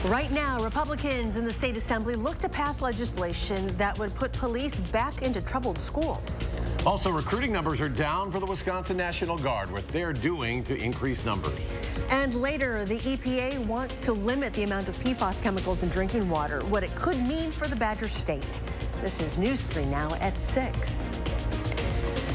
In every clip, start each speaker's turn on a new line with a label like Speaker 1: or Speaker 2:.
Speaker 1: Right now, Republicans in the state assembly look to pass legislation that would put police back into troubled schools.
Speaker 2: Also, recruiting numbers are down for the Wisconsin National Guard, what they're doing to increase numbers.
Speaker 1: And later, the EPA wants to limit the amount of PFAS chemicals in drinking water, what it could mean for the Badger State. This is News 3 now at 6.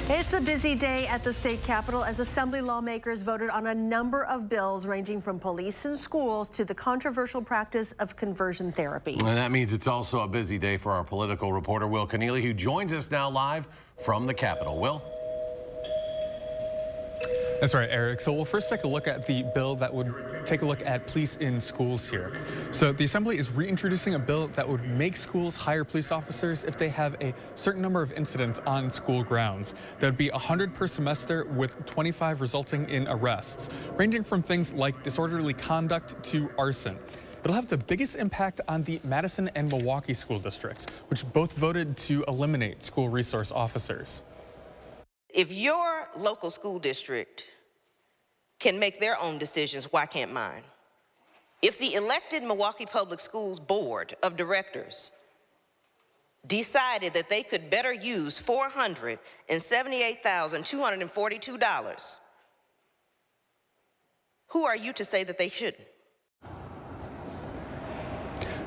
Speaker 1: It's a busy day at the state capitol as assembly lawmakers voted on a number of bills ranging from police and schools to the controversial practice of conversion therapy.
Speaker 2: And that means it's also a busy day for our political reporter, Will Keneally, who joins us now live from the Capitol. Will?
Speaker 3: That's right, Eric. So we'll first take a look at the bill that would take a look at police in schools here. So the Assembly is reintroducing a bill that would make schools hire police officers if they have a certain number of incidents on school grounds. That would be 100 per semester with 25 resulting in arrests, ranging from things like disorderly conduct to arson. It'll have the biggest impact on the Madison and Milwaukee school districts, which both voted to eliminate school resource officers.
Speaker 4: If your local school district can make their own decisions, why can't mine? If the elected Milwaukee Public Schools Board of Directors decided that they could better use $478,242, who are you to say that they shouldn't?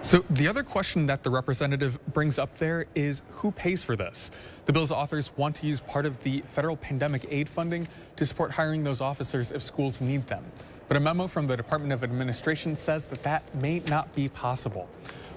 Speaker 3: So the other question that the representative brings up there is who pays for this? The bill's authors want to use part of the federal pandemic aid funding to support hiring those officers if schools need them. But a memo from the Department of Administration says that that may not be possible.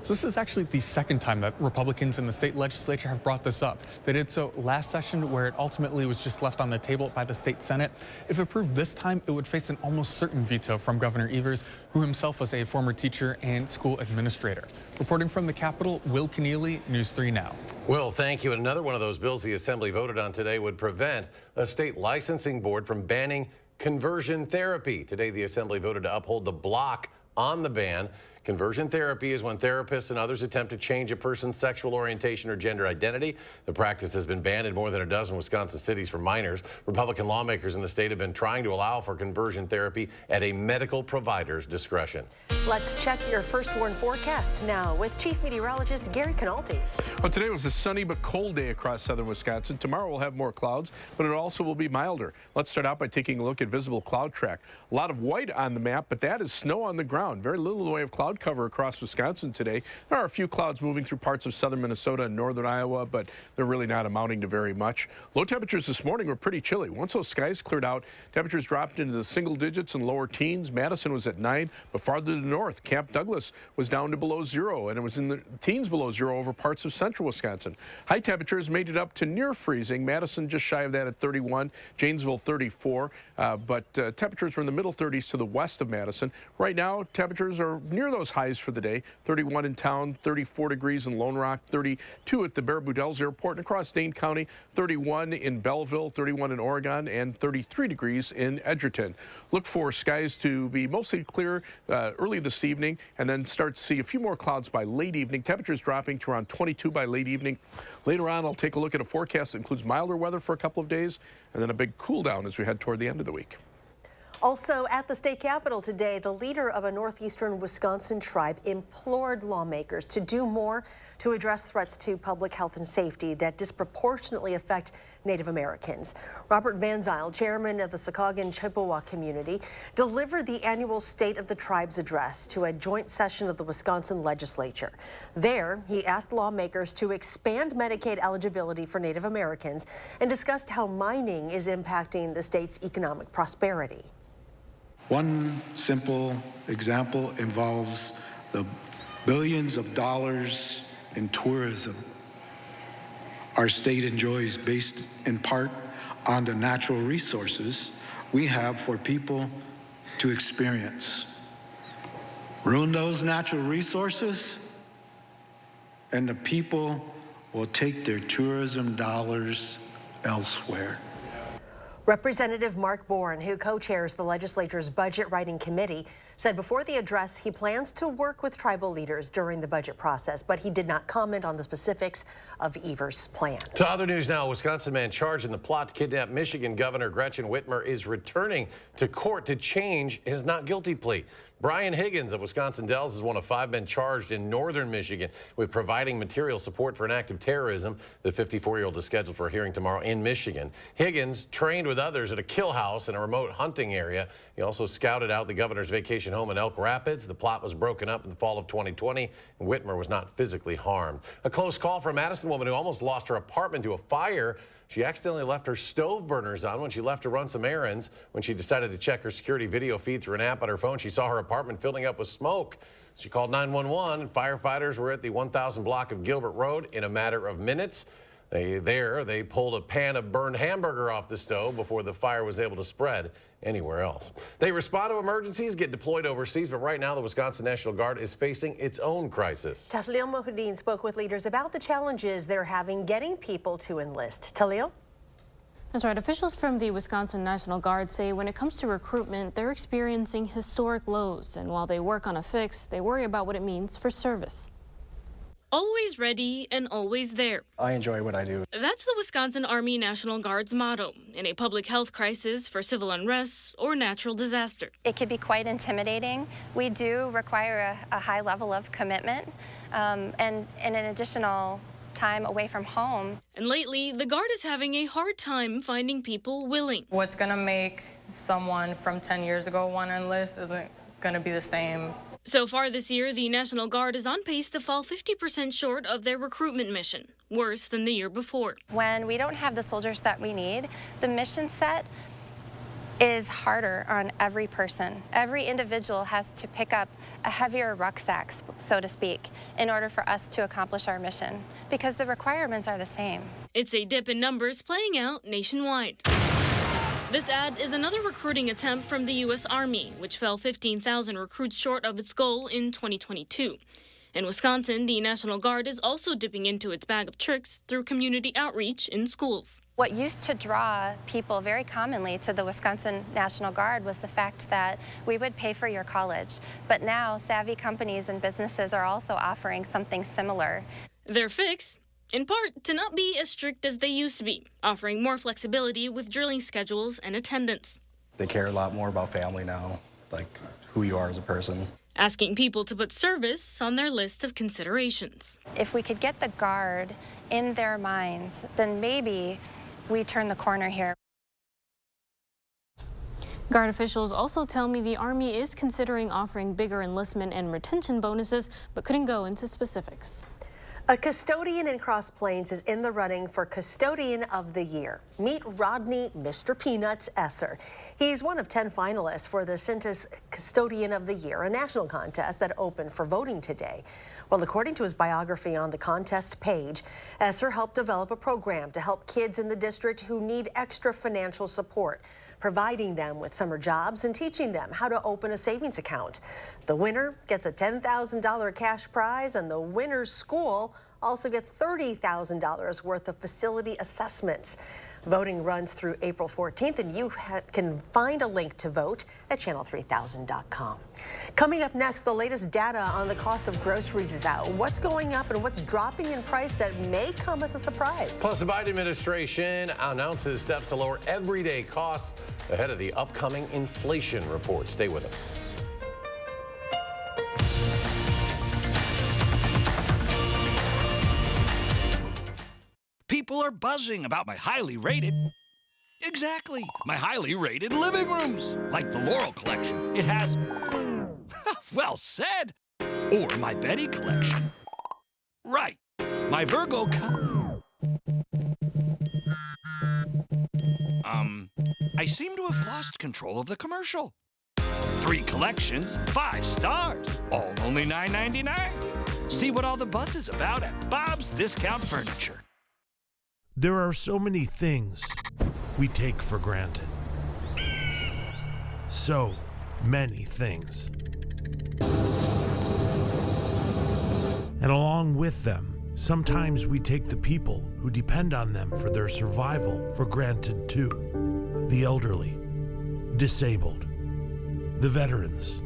Speaker 3: So this is actually the second time that Republicans in the state legislature have brought this up. They did so last session, where it ultimately was just left on the table by the state Senate. If approved this time, it would face an almost certain veto from Governor Evers, who himself was a former teacher and school administrator. Reporting from the Capitol, Will Keneally, News 3 Now.
Speaker 2: Will, thank you. And another one of those bills the Assembly voted on today would prevent a state licensing board from banning conversion therapy. Today, the Assembly voted to uphold the block on the ban. Conversion therapy is when therapists and others attempt to change a person's sexual orientation or gender identity. The practice has been banned in more than a dozen Wisconsin cities for minors. Republican lawmakers in the state have been trying to allow for conversion therapy at a medical provider's discretion.
Speaker 1: Let's check your first warn forecast now with Chief Meteorologist Gary Canalti.
Speaker 5: Well, today was a sunny but cold day across southern Wisconsin. Tomorrow we'll have more clouds, but it also will be milder. Let's start out by taking a look at visible cloud track. A lot of white on the map, but that is snow on the ground. Very little in the way of cloud cover across Wisconsin today. There are a few clouds moving through parts of southern Minnesota and northern Iowa, but they're really not amounting to very much. Low temperatures this morning were pretty chilly. Once those skies cleared out, temperatures dropped into the single digits and lower teens. Madison was at 9, but farther to the north, Camp Douglas was down to below 0, and it was in the teens below 0 over parts of central Wisconsin. High temperatures made it up to near freezing. Madison just shy of that at 31, Janesville 34, but temperatures were in the middle 30s to the west of Madison. Right now, temperatures are near those highs for the day. 31 in town, 34 degrees in Lone Rock, 32 at the Baraboo Dells Airport, and across Dane County, 31 in Belleville, 31 in Oregon, and 33 degrees in Edgerton. Look for skies to be mostly clear early this evening, and then start to see a few more clouds by late evening. Temperatures dropping to around 22 by late evening. Later on, I'll take a look at a forecast that includes milder weather for a couple of days, and then a big cool down as we head toward the end of the week.
Speaker 1: Also at the state capitol today, the leader of a northeastern Wisconsin tribe implored lawmakers to do more to address threats to public health and safety that disproportionately affect Native Americans. Robert Van Zyl, chairman of the Secaucus Chippewa community, delivered the annual State of the Tribes address to a joint session of the Wisconsin legislature. There, he asked lawmakers to expand Medicaid eligibility for Native Americans and discussed how mining is impacting the state's economic prosperity.
Speaker 6: One simple example involves the billions of dollars in tourism our state enjoys based in part on the natural resources we have for people to experience. Ruin those natural resources, and the people will take their tourism dollars elsewhere.
Speaker 1: Representative Mark Bourne, who co-chairs the legislature's budget writing committee, said before the address he plans to work with tribal leaders during the budget process, but he did not comment on the specifics of Evers' plan.
Speaker 2: To other news now, a Wisconsin man charged in the plot to kidnap Michigan Governor Gretchen Whitmer is returning to court to change his not guilty plea. Brian Higgins of Wisconsin Dells is one of 5 men charged in northern Michigan with providing material support for an act of terrorism. The 54-year-old is scheduled for a hearing tomorrow in Michigan. Higgins trained with others at a kill house in a remote hunting area. He also scouted out the governor's vacation home in Elk Rapids. The plot was broken up in the fall of 2020, and Whitmer was not physically harmed. A close call for a Madison woman who almost lost her apartment to a fire. She accidentally left her stove burners on when she left to run some errands. When she decided to check her security video feed through an app on her phone, she saw her apartment filling up with smoke. She called 911, and firefighters were at the 1000 block of Gilbert Road in a matter of minutes. They pulled a pan of burned hamburger off the stove before the fire was able to spread anywhere else. They respond to emergencies, get deployed overseas, but right now the Wisconsin National Guard is facing its own crisis.
Speaker 1: Tahlil Mohudin spoke with leaders about the challenges they're having getting people to enlist. Tahlil?
Speaker 7: That's right. Officials from the Wisconsin National Guard say when it comes to recruitment, they're experiencing historic lows. And while they work on a fix, they worry about what it means for service. Always ready and always there.
Speaker 8: I enjoy what I do.
Speaker 7: That's the Wisconsin Army National Guard's motto in a public health crisis, for civil unrest, or natural disaster.
Speaker 9: It can be quite intimidating. We do require a high level of commitment and an additional time away from home.
Speaker 7: And lately, the Guard is having a hard time finding people willing.
Speaker 10: What's going to make someone from 10 years ago want to enlist isn't going to be the same.
Speaker 7: So far this year, the National Guard is on pace to fall 50% short of their recruitment mission, worse than the year before.
Speaker 9: When we don't have the soldiers that we need, the mission set is harder on every person. Every individual has to pick up a heavier rucksack, so to speak, in order for us to accomplish our mission, because the requirements are the same.
Speaker 7: It's a dip in numbers playing out nationwide. This ad is another recruiting attempt from the U.S. Army, which fell 15,000 recruits short of its goal in 2022. In Wisconsin, the National Guard is also dipping into its bag of tricks through community outreach in schools.
Speaker 9: What used to draw people very commonly to the Wisconsin National Guard was the fact that we would pay for your college. But now, savvy companies and businesses are also offering something similar.
Speaker 7: Their fix? In part, to not be as strict as they used to be, offering more flexibility with drilling schedules and attendance.
Speaker 8: They care a lot more about family now, like who you are as a person.
Speaker 7: Asking people to put service on their list of considerations.
Speaker 9: If we could get the Guard in their minds, then maybe we turn the corner here.
Speaker 7: Guard officials also tell me the Army is considering offering bigger enlistment and retention bonuses, but couldn't go into specifics.
Speaker 1: A custodian in Cross Plains is in the running for Custodian of the Year. Meet Rodney Mr. Peanuts Esser. He's one of 10 finalists for the Cintas Custodian of the Year, a national contest that opened for voting today. Well, according to his biography on the contest page, Esser helped develop a program to help kids in the district who need extra financial support, providing them with summer jobs and teaching them how to open a savings account. The winner gets a $10,000 cash prize, and the winner's school also gets $30,000 worth of facility assessments. Voting runs through April 14th, and you can find a link to vote at channel3000.com. Coming up next, the latest data on the cost of groceries is out. What's going up and what's dropping in price that may come as a surprise?
Speaker 2: Plus, the Biden administration announces steps to lower everyday costs ahead of the upcoming inflation report. Stay with us.
Speaker 11: People are buzzing about my highly rated... Exactly, my highly rated living rooms. Like the Laurel collection. It has... Well said. Or my Betty collection. Right, my Virgo... I seem to have lost control of the commercial. 3 collections, 5 stars, all only $9.99. See what all the buzz is about at Bob's Discount Furniture.
Speaker 12: There are so many things we take for granted. So many things. And along with them, sometimes we take the people who depend on them for their survival for granted too. the elderly, disabled, the veterans,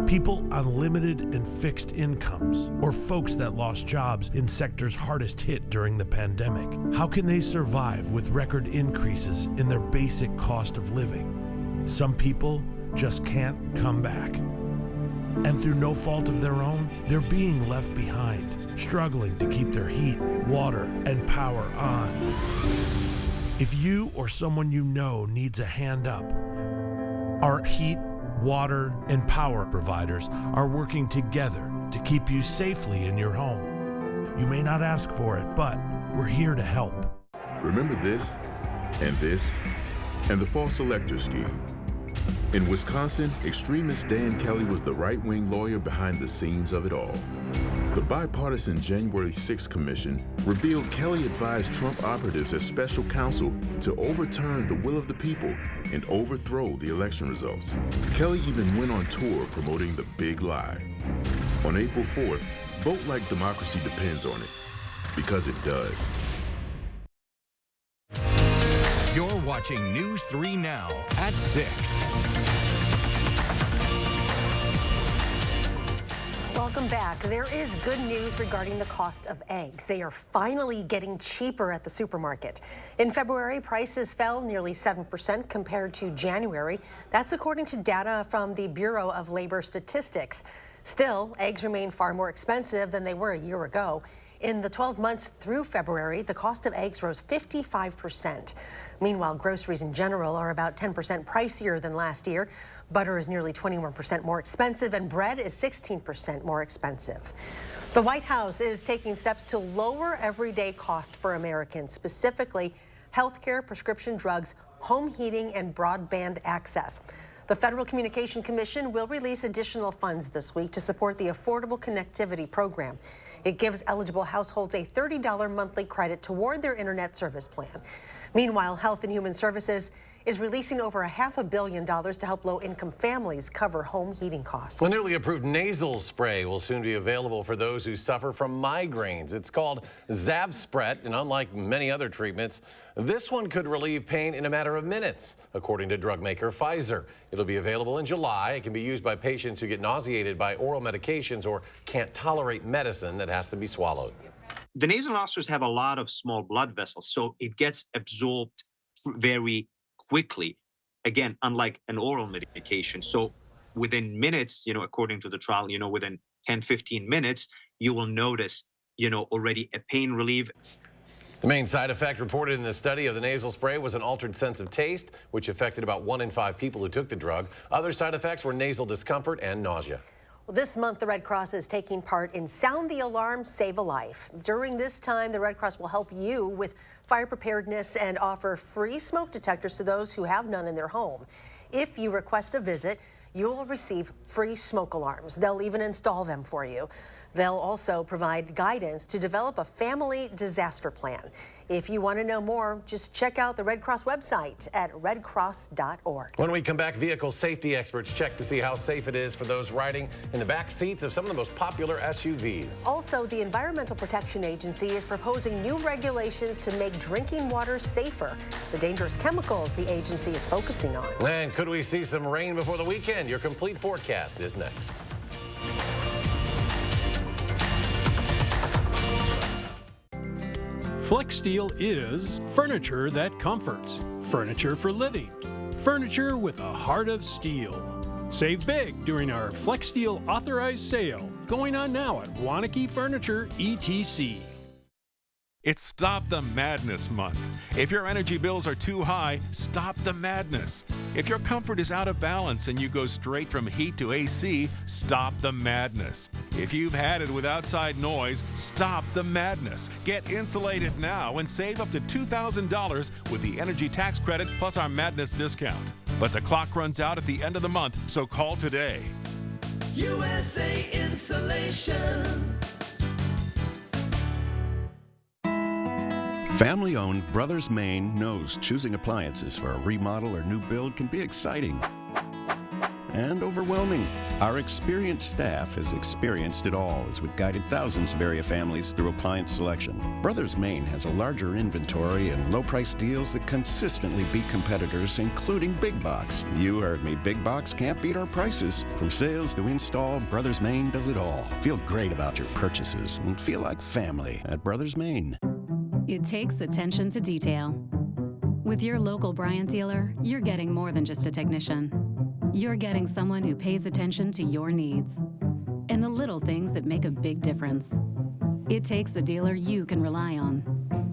Speaker 12: people on limited and fixed incomes, or folks that lost jobs in sectors hardest hit during the pandemic. How can they survive with record increases in their basic cost of living? Some people just can't come back. And through no fault of their own, they're being left behind, struggling to keep their heat, water, and power on. If you or someone you know needs a hand up, our heat, water, and power providers are working together to keep you safely in your home. You may not ask for it, but we're here to help.
Speaker 13: Remember this, and the false elector scheme. In Wisconsin, extremist Dan Kelly was the right-wing lawyer behind the scenes of it all. The bipartisan January 6th Commission revealed Kelly advised Trump operatives as special counsel to overturn the will of the people and overthrow the election results. Kelly even went on tour promoting the big lie. On April 4th, vote like democracy depends on it, because it does.
Speaker 14: You're watching News 3 Now at 6.
Speaker 1: Welcome back. There is good news regarding the cost of eggs. They are finally getting cheaper at the supermarket. In February, prices fell nearly 7% compared to January. That's according to data from the Bureau of Labor Statistics. Still, eggs remain far more expensive than they were a year ago. In the 12 months through February, the cost of eggs rose 55%. Meanwhile, groceries in general are about 10% pricier than last year. Butter is nearly 21% more expensive, and bread is 16% more expensive. The White House is taking steps to lower everyday costs for Americans, specifically healthcare, prescription drugs, home heating, and broadband access. The Federal Communication Commission will release additional funds this week to support the Affordable Connectivity Program. It gives eligible households a $30 monthly credit toward their internet service plan. Meanwhile, Health and Human Services is releasing over $500 million to help low-income families cover home heating costs.
Speaker 2: The newly approved nasal spray will soon be available for those who suffer from migraines. It's called Zavspret, and unlike many other treatments, this one could relieve pain in a matter of minutes, according to drug maker Pfizer. It'll be available in July. It can be used by patients who get nauseated by oral medications or can't tolerate medicine that has to be swallowed.
Speaker 15: The nasal nostrils have a lot of small blood vessels, so it gets absorbed very quickly. Again, unlike an oral medication. So within minutes, according to the trial, within 10, 15 minutes, you will notice, already a pain relief.
Speaker 2: The main side effect reported in the study of the nasal spray was an altered sense of taste, which affected about 1 in 5 people who took the drug. Other side effects were nasal discomfort and nausea.
Speaker 1: Well, this month, the Red Cross is taking part in Sound the Alarm, Save a Life. During this time, the Red Cross will help you with fire preparedness and offer free smoke detectors to those who have none in their home. If you request a visit, you will receive free smoke alarms. They'll even install them for you. They'll also provide guidance to develop a family disaster plan. If you want to know more, just check out the Red Cross website at redcross.org.
Speaker 2: When we come back, vehicle safety experts check to see how safe it is for those riding in the back seats of some of the most popular SUVs.
Speaker 1: Also, the Environmental Protection Agency is proposing new regulations to make drinking water safer. The dangerous chemicals the agency is focusing on.
Speaker 2: And could we see some rain before the weekend? Your complete forecast is next.
Speaker 16: FlexSteel is furniture that comforts, furniture for living, furniture with a heart of steel. Save big during our FlexSteel authorized sale, going on now at Waunakee Furniture, ETC.
Speaker 17: It's Stop the Madness month. If your energy bills are too high, stop the madness. If your comfort is out of balance and you go straight from heat to AC, stop the madness. If you've had it with outside noise, stop the madness. Get insulated now and save up to $2,000 with the energy tax credit plus our madness discount. But the clock runs out at the end of the month, so call today.
Speaker 18: USA Insulation.
Speaker 19: Family-owned Brothers Maine knows choosing appliances for a remodel or new build can be exciting and overwhelming. Our experienced staff has experienced it all as we've guided thousands of area families through appliance selection. Brothers Maine has a larger inventory and low-price deals that consistently beat competitors, including big box. You heard me. Big box can't beat our prices. From sales to install, Brothers Maine does it all. Feel great about your purchases and feel like family at Brothers Maine.
Speaker 20: It takes attention to detail. With your local Bryant dealer, you're getting more than just a technician. You're getting someone who pays attention to your needs and the little things that make a big difference. It takes a dealer you can rely on.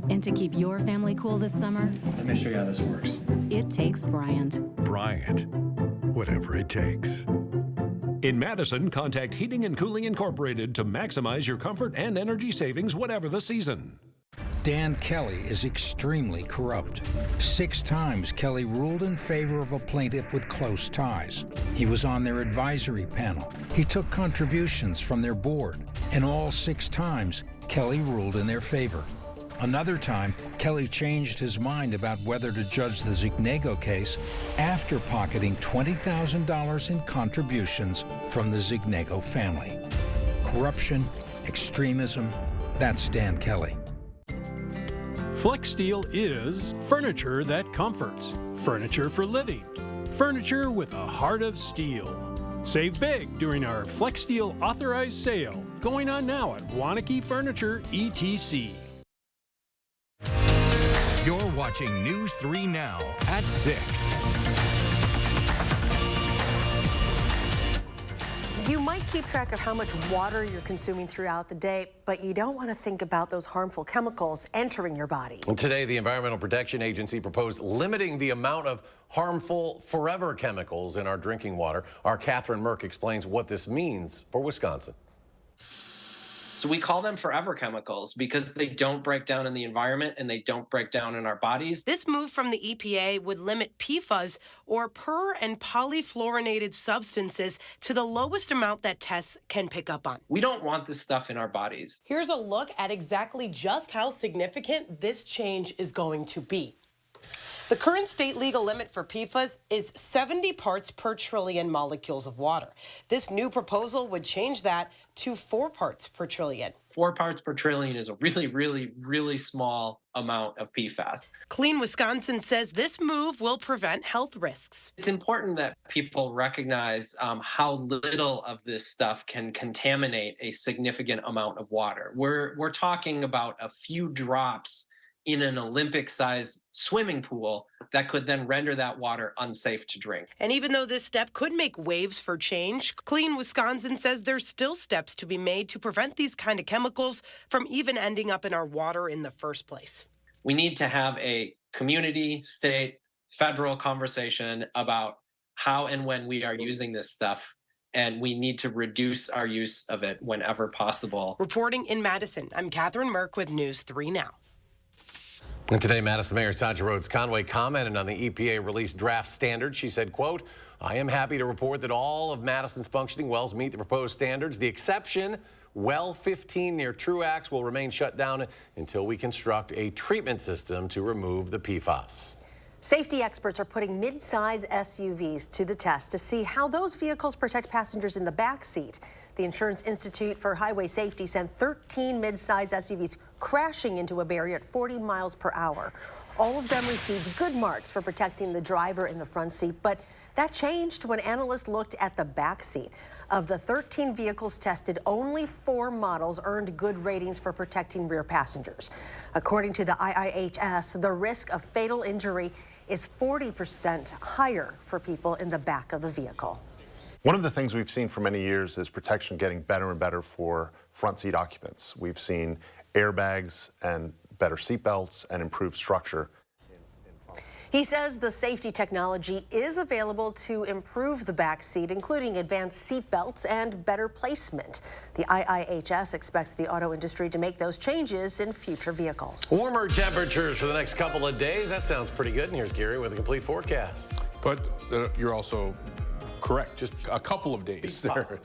Speaker 20: And to keep your family cool this summer,
Speaker 21: let me show you how this works.
Speaker 20: It takes Bryant.
Speaker 21: Bryant, whatever it takes.
Speaker 16: In Madison, contact Heating and Cooling Incorporated to maximize your comfort and energy savings whatever the season.
Speaker 22: Dan Kelly is extremely corrupt. 6 times Kelly ruled in favor of a plaintiff with close ties. He was on their advisory panel. He took contributions from their board. And all 6 times, Kelly ruled in their favor. Another time, Kelly changed his mind about whether to judge the Zignego case after pocketing $20,000 in contributions from the Zignego family. Corruption, extremism, that's Dan Kelly.
Speaker 16: FlexSteel is furniture that comforts, furniture for living, furniture with a heart of steel. Save big during our FlexSteel authorized sale, going on now at Waunakee Furniture, ETC.
Speaker 14: You're watching News 3 Now at 6.
Speaker 1: You might keep track of how much water you're consuming throughout the day, but you don't want to think about those harmful chemicals entering your body.
Speaker 2: And today, the Environmental Protection Agency proposed limiting the amount of harmful forever chemicals in our drinking water. Our Catherine Merck explains what this means for Wisconsin.
Speaker 23: So we call them forever chemicals because they don't break down in the environment and they don't break down in our bodies.
Speaker 24: This move from the EPA would limit PFAS, or per- and polyfluorinated substances, to the lowest amount that tests can pick up on.
Speaker 23: We don't want this stuff in our bodies.
Speaker 24: Here's a look at exactly just how significant this change is going to be. The current state legal limit for PFAS is 70 parts per trillion molecules of water. This new proposal would change that to 4 parts per trillion.
Speaker 23: 4 parts per trillion is a really, really, really small amount of PFAS.
Speaker 24: Clean Wisconsin says this move will prevent health risks.
Speaker 23: It's important that people recognize how little of this stuff can contaminate a significant amount of water. We're talking about a few drops in an Olympic-sized swimming pool that could then render that water unsafe to drink.
Speaker 24: And even though this step could make waves for change, Clean Wisconsin says there's still steps to be made to prevent these kind of chemicals from even ending up in our water in the first place.
Speaker 23: We need to have a community, state, federal conversation about how and when we are using this stuff, and we need to reduce our use of it whenever possible.
Speaker 24: Reporting in Madison, I'm Catherine Merck with News 3 Now.
Speaker 2: And today, Madison Mayor Sandra Rhodes Conway commented on the EPA released draft standards. She said, quote, "I am happy to report that all of Madison's functioning wells meet the proposed standards. The exception, well 15 near Truax, will remain shut down until we construct a treatment system to remove the PFAS."
Speaker 1: Safety experts are putting mid-size SUVs to the test to see how those vehicles protect passengers in the back seat. The Insurance Institute for Highway Safety sent 13 mid-size SUVs crashing into a barrier at 40 miles per hour. All of them received good marks for protecting the driver in the front seat, but that changed when analysts looked at the back seat. Of the 13 vehicles tested, only 4 models earned good ratings for protecting rear passengers. According to the IIHS, the risk of fatal injury is 40% higher for people in the back of the vehicle.
Speaker 25: One of the things we've seen for many years is protection getting better and better for front seat occupants. We've seen airbags and better seatbelts and improved structure.
Speaker 1: He says the safety technology is available to improve the back seat, including advanced seat belts and better placement. The IIHS expects the auto industry to make those changes in future vehicles.
Speaker 2: Warmer temperatures for the next couple of days. That sounds pretty good. And here's Gary with a complete forecast.
Speaker 5: But you're also Correct. Just a couple of days there.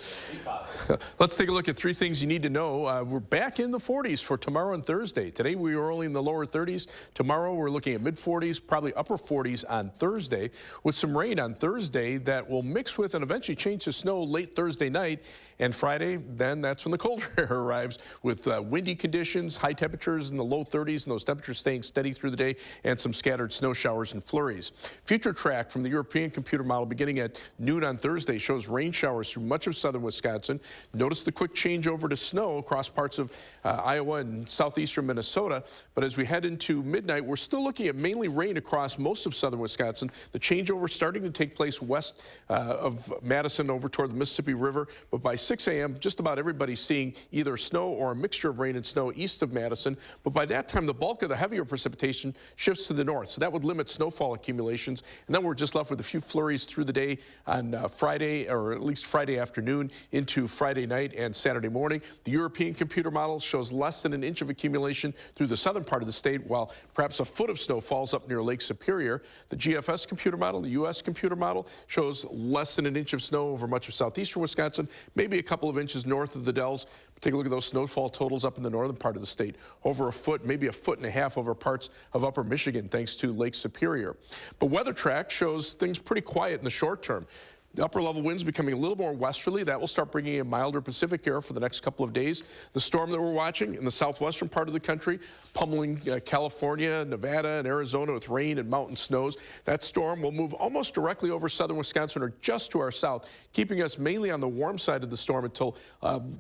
Speaker 5: Let's take a look at 3 things you need to know. We're back in the 40s for tomorrow and Thursday. Today we were only in the lower 30s. Tomorrow we're looking at mid-40s, probably upper 40s on Thursday, with some rain on Thursday that will mix with and eventually change to snow late Thursday night. And Friday, then that's when the colder air arrives with windy conditions, high temperatures in the low 30s, and those temperatures staying steady through the day, and some scattered snow showers and flurries. Future track from the European computer model beginning at noon on Thursday shows rain showers through much of southern Wisconsin. Notice the quick change over to snow across parts of Iowa and southeastern Minnesota. But as we head into midnight, we're still looking at mainly rain across most of southern Wisconsin. The changeover starting to take place west of Madison over toward the Mississippi River. But by 6 a.m., just about everybody's seeing either snow or a mixture of rain and snow east of Madison. But by that time, the bulk of the heavier precipitation shifts to the north. So that would limit snowfall accumulations. And then we're just left with a few flurries through the day on Friday, or at least Friday afternoon into Friday night and Saturday morning. The European computer model shows less than an inch of accumulation through the southern part of the state, while perhaps a foot of snow falls up near Lake Superior. The GFS computer model, the U.S. computer model, shows less than an inch of snow over much of southeastern Wisconsin, maybe a couple of inches north of the Dells. Take a look at those snowfall totals up in the northern part of the state. Over a foot, maybe a foot and a half over parts of upper Michigan, thanks to Lake Superior. But Weather Track shows things pretty quiet in the short term. The upper level winds becoming a little more westerly. That will start bringing in milder Pacific air for the next couple of days. The storm that we're watching in the southwestern part of the country, pummeling California, Nevada, and Arizona with rain and mountain snows. That storm will move almost directly over southern Wisconsin or just to our south, keeping us mainly on the warm side of the storm until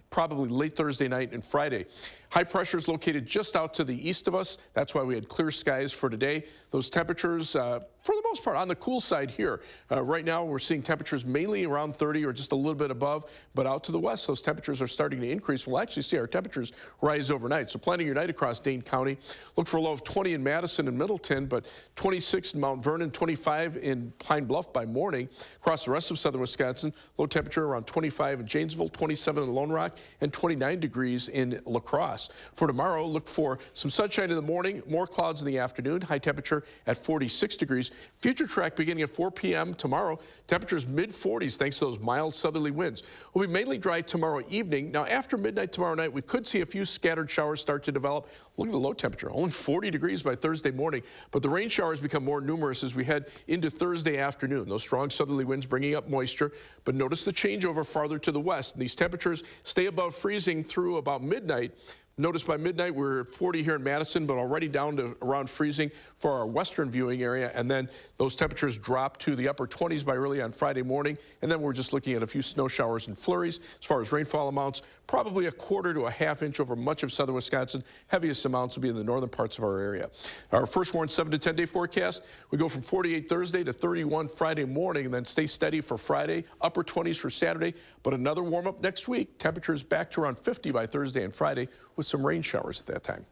Speaker 5: probably late Thursday night and Friday. High pressure is located just out to the east of us. That's why we had clear skies for today. Those temperatures, for the most part, on the cool side here. Right now, we're seeing temperatures mainly around 30 or just a little bit above, but out to the west, those temperatures are starting to increase. We'll actually see our temperatures rise overnight. So planning your night across Dane County, look for a low of 20 in Madison and Middleton, but 26 in Mount Vernon, 25 in Pine Bluff by morning. Across the rest of southern Wisconsin, low temperature around 25 in Janesville, 27 in Lone Rock, and 29 degrees in La Crosse. For tomorrow, look for some sunshine in the morning, more clouds in the afternoon, high temperature at 46 degrees. Future track beginning at 4 p.m. tomorrow, temperatures mid-40s thanks to those mild southerly winds. Will be mainly dry tomorrow evening. Now, after midnight tomorrow night, we could see a few scattered showers start to develop. Look at the low temperature, only 40 degrees by Thursday morning, but the rain showers become more numerous as we head into Thursday afternoon. Those strong southerly winds bringing up moisture, but notice the changeover farther to the west. And these temperatures stay above freezing through about midnight. Notice by midnight we're at 40 here in Madison, but already down to around freezing for our western viewing area. And then those temperatures drop to the upper 20s by early on Friday morning. And then we're just looking at a few snow showers and flurries. As far as rainfall amounts, probably a quarter to a half inch over much of southern Wisconsin. Heaviest amounts will be in the northern parts of our area. Our first warned 7 to 10 day forecast, we go from 48 Thursday to 31 Friday morning, and then stay steady for Friday, upper 20s for Saturday, but another warm up next week. Temperatures back to around 50 by Thursday and Friday with some rain showers at that time.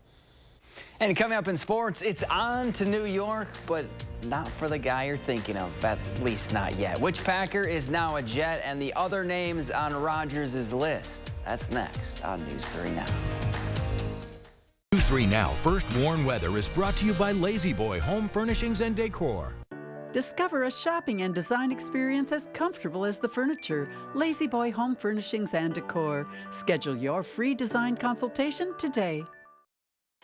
Speaker 3: And coming up in sports, it's on to New York, but not for the guy you're thinking of, at least not yet. Which Packer is now a Jet, and the other names on Rodgers' list? That's next on News 3 Now.
Speaker 14: News 3 Now First Warn Weather is brought to you by Lazy Boy Home Furnishings and Decor.
Speaker 4: Discover a shopping and design experience as comfortable as the furniture. Lazy Boy Home Furnishings and Decor. Schedule your free design consultation today.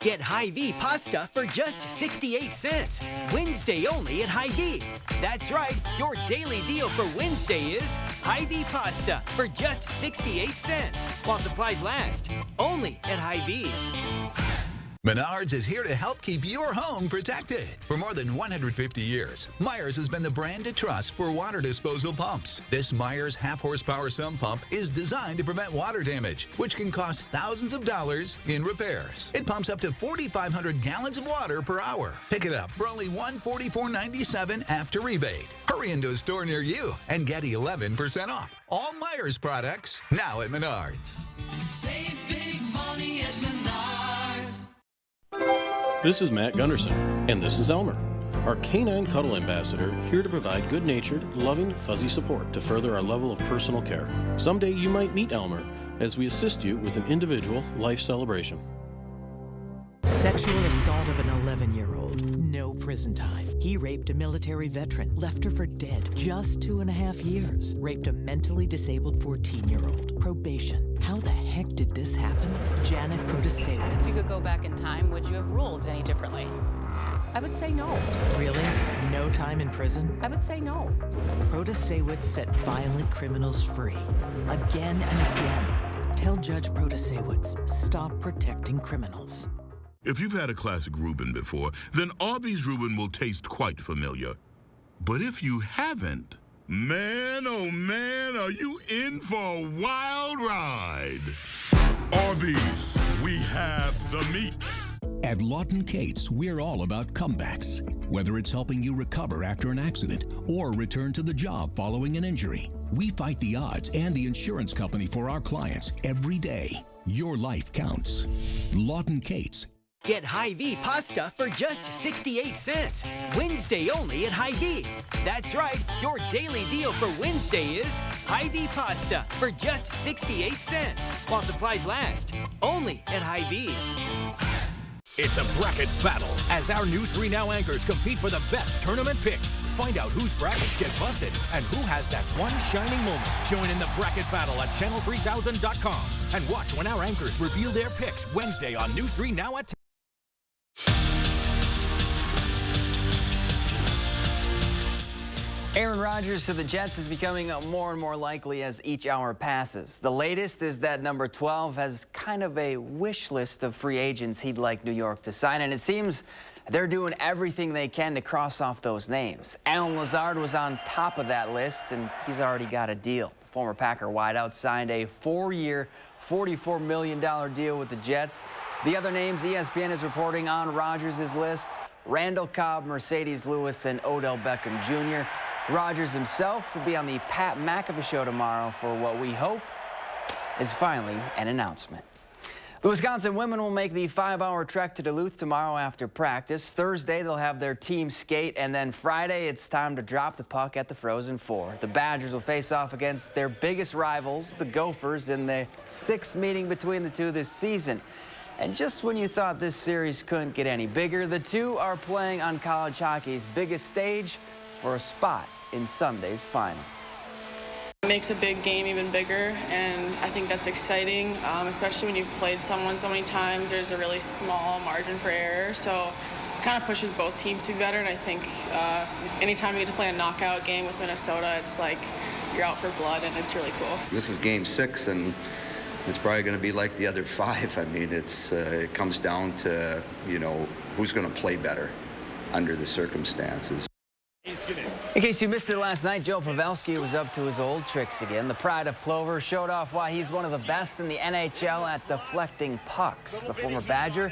Speaker 6: Get Hy-Vee pasta for just 68 cents. Wednesday only at Hy-Vee. That's right, your daily deal for Wednesday is Hy-Vee pasta for just 68 cents. While supplies last, only at Hy-Vee.
Speaker 8: Menards is here to help keep your home protected. For more than 150 years, Myers has been the brand to trust for water disposal pumps. This Myers half-horsepower sump pump is designed to prevent water damage, which can cost thousands of dollars in repairs. It pumps up to 4,500 gallons of water per hour. Pick it up for only $144.97 after rebate. Hurry into a store near you and get 11% off all Myers products now at Menards.
Speaker 18: Save big money at Menards.
Speaker 10: This is Matt Gunderson, and this is Elmer, our canine cuddle ambassador, here to provide good-natured, loving, fuzzy support to further our level of personal care. Someday you might meet Elmer as we assist you with an individual life celebration.
Speaker 26: Sexual assault of an 11-year-old. No
Speaker 7: prison time. He raped a military veteran, left her for dead. Just 2.5 years. Raped a mentally disabled 14-year-old. Probation. How the heck did this happen? Janet Protasewicz.
Speaker 9: If you could go back in time, would you have ruled any differently? I would say no.
Speaker 7: Really? No time in prison?
Speaker 9: I would say no.
Speaker 7: Protasewicz set violent criminals free. Again and again. Tell Judge Protasewicz, stop protecting criminals.
Speaker 11: If you've had a classic Reuben before, then Arby's Reuben will taste quite familiar. But if you haven't, man, oh man, are you in for a wild ride. Arby's, we have the meats.
Speaker 12: At Lawton Cates, we're all about comebacks. Whether it's helping you recover after an accident or return to the job following an injury, we fight the odds and the insurance company for our clients every day. Your life counts. Lawton Cates.
Speaker 6: Get Hy-Vee pasta for just 68 cents. Wednesday only at Hy-Vee. That's right, your daily deal for Wednesday is Hy-Vee pasta for just 68 cents. While supplies last, only at Hy-Vee.
Speaker 14: It's a bracket battle as our News 3 Now anchors compete for the best tournament picks. Find out whose brackets get busted and who has that one shining moment. Join in the bracket battle at channel3000.com and watch when our anchors reveal their picks Wednesday on News 3 Now at 10.
Speaker 3: Aaron Rodgers to the Jets is becoming more and more likely as each hour passes. The latest is that number 12 has kind of a wish list of free agents he'd like New York to sign, and it seems they're doing everything they can to cross off those names. Allen Lazard was on top of that list, and he's already got a deal. The former Packer wideout signed a 4-year, $44 million deal with the Jets. The other names ESPN is reporting on Rodgers' list: Randall Cobb, Mercedes Lewis, and Odell Beckham Jr. Rodgers himself will be on the Pat McAfee show tomorrow for what we hope is finally an announcement. The Wisconsin women will make the 5-hour trek to Duluth tomorrow after practice. Thursday, they'll have their team skate, and then Friday, it's time to drop the puck at the Frozen Four. The Badgers will face off against their biggest rivals, the Gophers, in the 6th meeting between the two this season. And just when you thought this series couldn't get any bigger, the two are playing on college hockey's biggest stage for a spot in Sunday's finals.
Speaker 13: It makes a big game even bigger, and I think that's exciting, especially when you've played someone so many times. There's a really small margin for error, so it kind of pushes both teams to be better, and I think anytime you get to play a knockout game with Minnesota, it's like you're out for blood, and it's really cool.
Speaker 26: This is game 6, and it's probably going to be like the other 5. I mean, it comes down to, you know, who's going to play better under the circumstances.
Speaker 3: In case you missed it last night, Joe Pavelski was up to his old tricks again. The pride of Clover showed off why he's one of the best in the NHL at deflecting pucks. The former Badger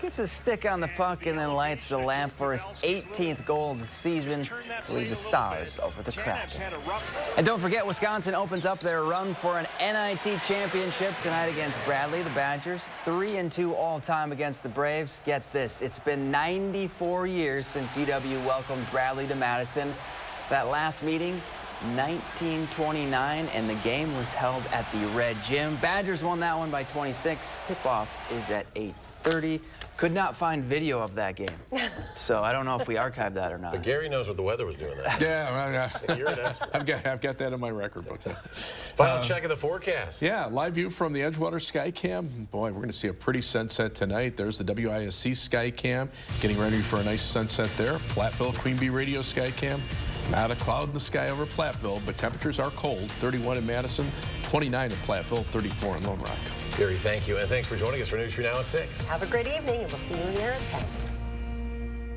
Speaker 3: gets a stick on the puck and then lights the lamp for his 18th goal of the season to lead the Stars over the Kraken. And don't forget, Wisconsin opens up their run for an NIT championship tonight against Bradley. The Badgers 3-2 all-time against the Braves. Get this, it's been 94 years since UW welcomed Bradley to Madison. That last meeting, 1929, and the game was held at the Red Gym. Badgers won that one by 26. Tip-off is at 8:30. Could not find video of that game, so I don't know if we archived that or not.
Speaker 2: But Gary knows what the weather was doing there.
Speaker 5: Yeah,
Speaker 2: You're an expert.
Speaker 5: I've got that in my record book.
Speaker 2: Final check of the forecast.
Speaker 5: Yeah, live view from the Edgewater Skycam. Boy, we're going to see a pretty sunset tonight. There's the WISC Skycam, getting ready for a nice sunset there. Platteville Queen Bee Radio Skycam. Not a cloud in the sky over Platteville, but temperatures are cold. 31 in Madison, 29 in Platteville, 34 in Lone Rock.
Speaker 2: Gary, thank you, and thanks for joining us for News 3 Now at 6.
Speaker 1: Have a great evening, and we'll see you here at 10.